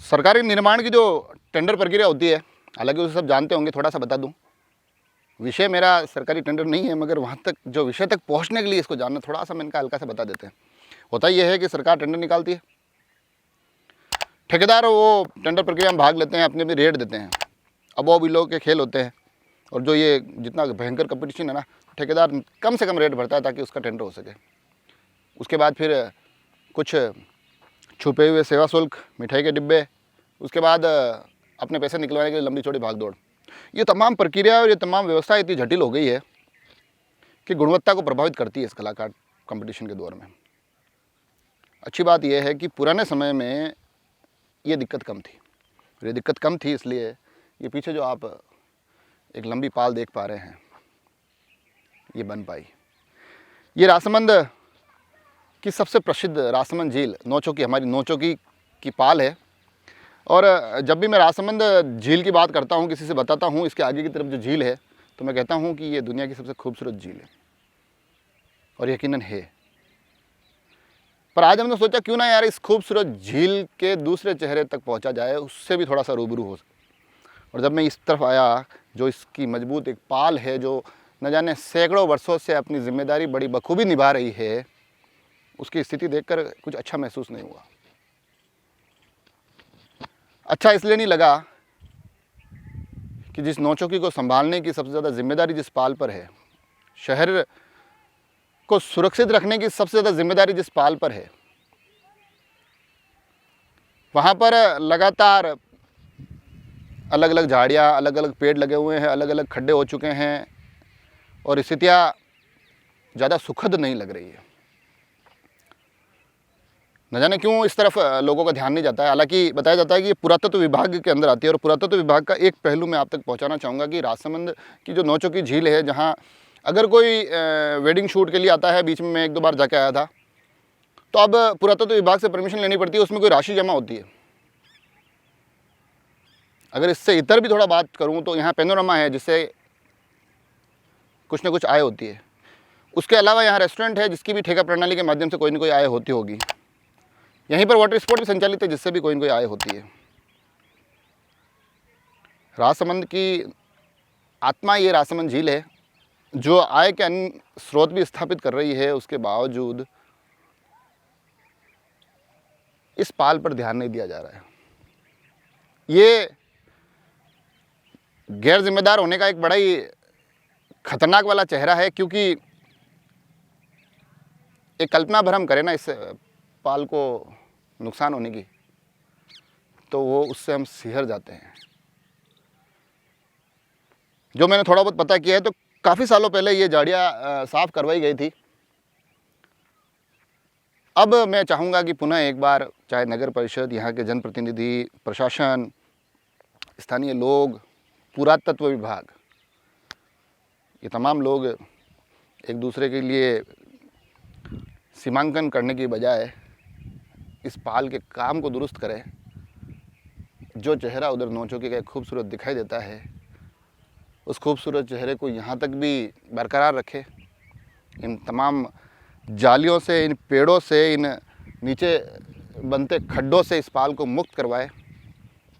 सरकारी निर्माण की जो टेंडर प्रक्रिया होती है, हालांकि उसे सब जानते होंगे, थोड़ा सा बता दूं। विषय मेरा सरकारी टेंडर नहीं है, मगर वहाँ तक जो विषय तक पहुँचने के लिए इसको जानना थोड़ा सा मैं इनका हल्का सा बता देते हैं। होता यह है कि सरकार टेंडर निकालती है, ठेकेदार वो टेंडर प्रक्रिया में भाग लेते हैं, अपने अपनी रेट देते हैं। अब वो बिलों के खेल होते हैं, और जो ये जितना भयंकर कंपटीशन है ना, ठेकेदार कम से कम रेट भरता है ताकि उसका टेंडर हो सके। उसके बाद फिर कुछ छुपे हुए सेवा शुल्क, मिठाई के डिब्बे, उसके बाद अपने पैसे निकलवाने के लिए लंबी चौड़ी भागदौड़। ये तमाम प्रक्रिया और ये तमाम व्यवस्था इतनी जटिल हो गई है कि गुणवत्ता को प्रभावित करती है इस कलाकार कंपटीशन के दौर में। अच्छी बात यह है कि पुराने समय में ये दिक्कत कम थी। ये दिक्कत कम थी इसलिए ये पीछे जो आप एक लंबी पाल देख पा रहे हैं, ये बन पाई। ये रासमंद की सबसे प्रसिद्ध रासमंद झील नौचौकी, हमारी नौचौकी की पाल है। और जब भी मैं रासमंद झील की बात करता हूँ, किसी से बताता हूँ इसके आगे की तरफ जो झील है, तो मैं कहता हूँ कि ये दुनिया की सबसे खूबसूरत झील है, और यकीनन है। पर आज हमने सोचा क्यों ना यार इस खूबसूरत झील के दूसरे चेहरे तक पहुँचा जाए, उससे भी थोड़ा सा रूबरू हो। और जब मैं इस तरफ आया, जो इसकी मजबूत एक पाल है, जो न जाने सैकड़ों वर्षों से अपनी जिम्मेदारी बड़ी बखूबी निभा रही है, उसकी स्थिति देखकर कुछ अच्छा महसूस नहीं हुआ। अच्छा इसलिए नहीं लगा कि जिस नौचौकी को संभालने की सबसे ज़्यादा जिम्मेदारी जिस पाल पर है, शहर को सुरक्षित रखने की सबसे ज़्यादा जिम्मेदारी जिस पाल पर है, वहाँ पर लगातार अलग अलग झाड़ियाँ, अलग अलग पेड़ लगे हुए हैं, अलग अलग खड्डे हो चुके हैं, और स्थितियाँ ज़्यादा सुखद नहीं लग रही है। न जाने क्यों इस तरफ लोगों का ध्यान नहीं जाता है। हालांकि बताया जाता है कि ये पुरातत्व विभाग के अंदर आती है, और पुरातत्व विभाग का एक पहलू मैं आप तक पहुंचाना चाहूँगा कि राजसमंद की जो नौचौकी झील है, जहां अगर कोई वेडिंग शूट के लिए आता है, बीच में मैं 1-2 बार जाके आया था, तो अब पुरातत्व विभाग से परमिशन लेनी पड़ती है, उसमें कोई राशि जमा होती है। अगर इससे इतर भी थोड़ा बात करूँ तो यहाँ पेनोरमा है, जिससे कुछ ना कुछ आय होती है। उसके अलावा यहाँ रेस्टोरेंट है, जिसकी भी ठेका प्रणाली के माध्यम से कोई ना कोई आय होती होगी। यहीं पर वाटर स्पोर्ट भी संचालित है, जिससे भी कोई न कोई आय होती है। राजसमंद की आत्मा ये राजसमंद झील है, जो आय के अन्य स्रोत भी स्थापित कर रही है। उसके बावजूद इस पाल पर ध्यान नहीं दिया जा रहा है। ये गैर जिम्मेदार होने का एक बड़ा ही खतरनाक वाला चेहरा है, क्योंकि एक कल्पना भर हम करें ना इस पाल को नुकसान होने की, तो वो उससे हम सिहर जाते हैं। जो मैंने थोड़ा बहुत पता किया है, तो काफ़ी सालों पहले ये झाड़ियाँ साफ़ करवाई गई थी। अब मैं चाहूँगा कि पुनः एक बार चाहे नगर परिषद, यहाँ के जनप्रतिनिधि, प्रशासन, स्थानीय लोग, पुरातत्व विभाग, ये तमाम लोग एक दूसरे के लिए सीमांकन करने की बजाय इस पाल के काम को दुरुस्त करें। जो चेहरा उधर नौचौकी का खूबसूरत दिखाई देता है, उस खूबसूरत चेहरे को यहाँ तक भी बरकरार रखे। इन तमाम जालियों से, इन पेड़ों से, इन नीचे बनते खड्डों से इस पाल को मुक्त करवाए,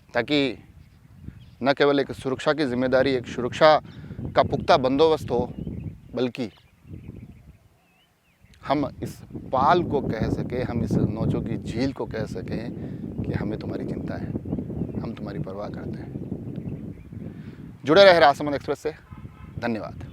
ताकि न केवल एक सुरक्षा की जिम्मेदारी, एक सुरक्षा का पुख्ता बंदोबस्त हो, बल्कि हम इस पाल को कह सकें, हम इस नौचौकी झील को कह सकें कि हमें तुम्हारी चिंता है, हम तुम्हारी परवाह करते हैं। जुड़े रहे राजसमंद एक्सप्रेस से। धन्यवाद।